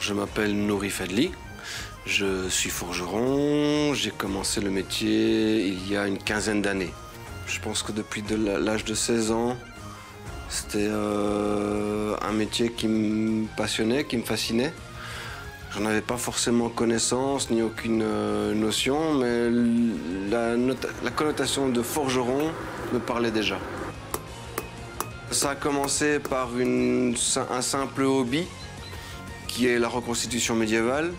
Je m'appelle Nouri Fadli, je suis forgeron, j'ai commencé le métier il y a une quinzaine d'années. Je pense que depuis l'âge de 16 ans, c'était un métier qui me passionnait, qui me fascinait. J'en avais pas forcément connaissance ni aucune notion, mais la connotation de forgeron me parlait déjà. Ça a commencé par un simple hobby, qui est la reconstitution médiévale.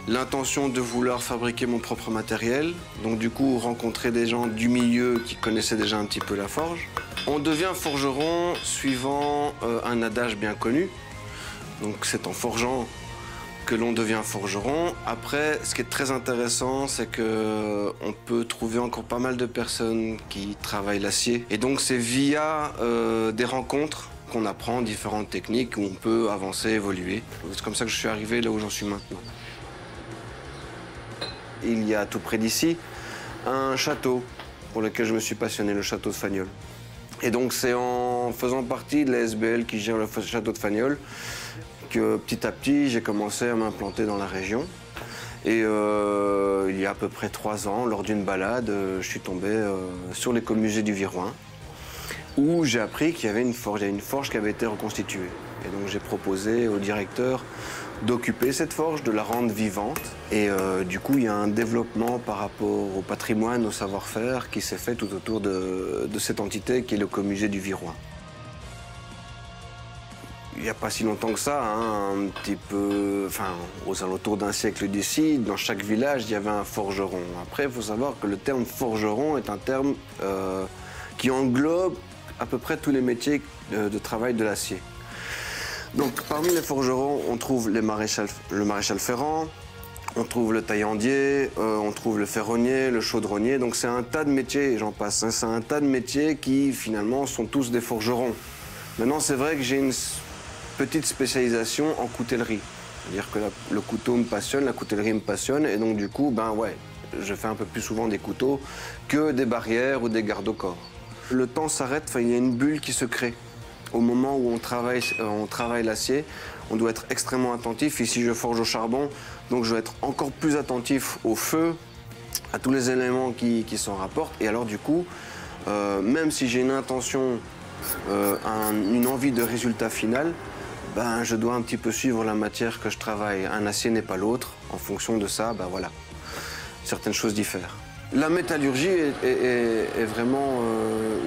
L'intention de vouloir fabriquer mon propre matériel, donc du coup rencontrer des gens du milieu qui connaissaient déjà un petit peu la forge. On devient forgeron suivant un adage bien connu, donc c'est en forgeant que l'on devient forgeron. Après, ce qui est très intéressant, c'est qu'on peut trouver encore pas mal de personnes qui travaillent l'acier. Et donc c'est via des rencontres qu'on apprend différentes techniques, où on peut avancer, évoluer. C'est comme ça que je suis arrivé là où j'en suis maintenant. Il y a tout près d'ici un château pour lequel je me suis passionné, le château de Fagnols. Et donc c'est en faisant partie de la SBL qui gère le château de Fagnols que petit à petit j'ai commencé à m'implanter dans la région. Et il y a à peu près 3 ans, lors d'une balade, je suis tombé sur l'écomusée du Viroin, où j'ai appris qu'il y avait une forge qui avait été reconstituée. Et donc j'ai proposé au directeur d'occuper cette forge, de la rendre vivante. Et du coup, il y a un développement par rapport au patrimoine, au savoir-faire qui s'est fait tout autour de cette entité qui est l'écomusée du Viroin. Il n'y a pas si longtemps que ça, hein, un petit peu, enfin, aux alentours d'un siècle d'ici, dans chaque village, il y avait un forgeron. Après, il faut savoir que le terme forgeron est un terme qui englobe à peu près tous les métiers de travail de l'acier. Donc, parmi les forgerons, on trouve le maréchal ferrant, on trouve le taillandier, on trouve le ferronnier, le chaudronnier. Donc, c'est un tas de métiers, et j'en passe. Hein, c'est un tas de métiers qui, finalement, sont tous des forgerons. Maintenant, c'est vrai que j'ai une petite spécialisation en coutellerie. C'est-à-dire que le couteau me passionne, la coutellerie me passionne, et donc, du coup, ben ouais, je fais un peu plus souvent des couteaux que des barrières ou des garde-corps. Le temps s'arrête, il y a une bulle qui se crée. Au moment où on travaille l'acier, on doit être extrêmement attentif. Ici, je forge au charbon, donc je dois être encore plus attentif au feu, à tous les éléments qui s'en rapportent. Et alors, du coup, même si j'ai une intention, une envie de résultat final, ben, je dois un petit peu suivre la matière que je travaille. Un acier n'est pas l'autre. En fonction de ça, ben voilà, certaines choses diffèrent. La métallurgie est vraiment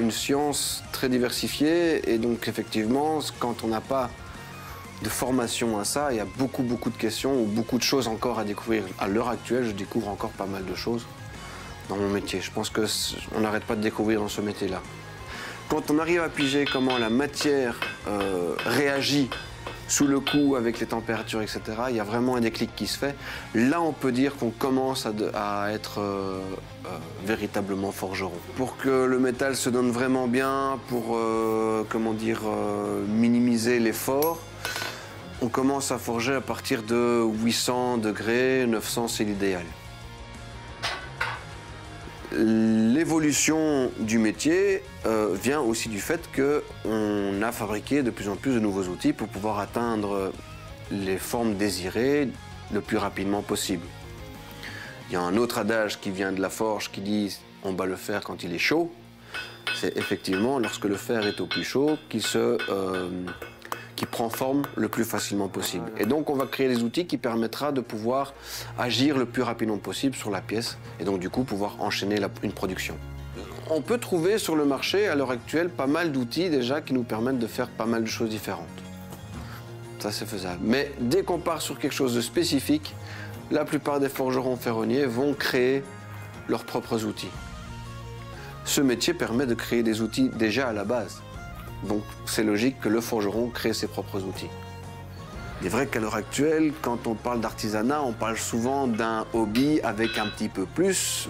une science très diversifiée, et donc effectivement, quand on n'a pas de formation à ça, il y a beaucoup de questions ou beaucoup de choses encore à découvrir. À l'heure actuelle, je découvre encore pas mal de choses dans mon métier. Je pense qu'on n'arrête pas de découvrir dans ce métier-là. Quand on arrive à piger comment la matière réagit sous le coup, avec les températures, etc., il y a vraiment un déclic qui se fait. Là, on peut dire qu'on commence à être véritablement forgeron. Pour que le métal se donne vraiment bien, pour comment dire, minimiser l'effort, on commence à forger à partir de 800 degrés, 900 c'est l'idéal. L'évolution du métier vient aussi du fait qu'on a fabriqué de plus en plus de nouveaux outils pour pouvoir atteindre les formes désirées le plus rapidement possible. Il y a un autre adage qui vient de la forge qui dit « on bat le fer quand il est chaud ». C'est effectivement lorsque le fer est au plus chaud qui prend forme le plus facilement possible. Et donc on va créer des outils qui permettra de pouvoir agir le plus rapidement possible sur la pièce et donc du coup pouvoir enchaîner une production. On peut trouver sur le marché à l'heure actuelle pas mal d'outils déjà qui nous permettent de faire pas mal de choses différentes. Ça c'est faisable. Mais dès qu'on part sur quelque chose de spécifique, la plupart des forgerons ferronniers vont créer leurs propres outils. Ce métier permet de créer des outils déjà à la base. Donc c'est logique que le forgeron crée ses propres outils. Il est vrai qu'à l'heure actuelle, quand on parle d'artisanat, on parle souvent d'un hobby avec un petit peu plus.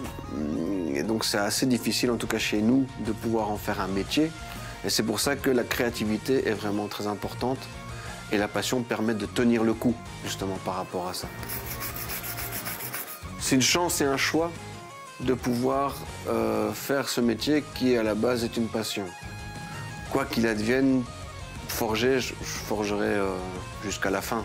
Et donc c'est assez difficile, en tout cas chez nous, de pouvoir en faire un métier. Et c'est pour ça que la créativité est vraiment très importante. Et la passion permet de tenir le coup, justement, par rapport à ça. C'est une chance et un choix de pouvoir faire ce métier qui, à la base, est une passion. Quoi qu'il advienne, forger, je forgerai jusqu'à la fin.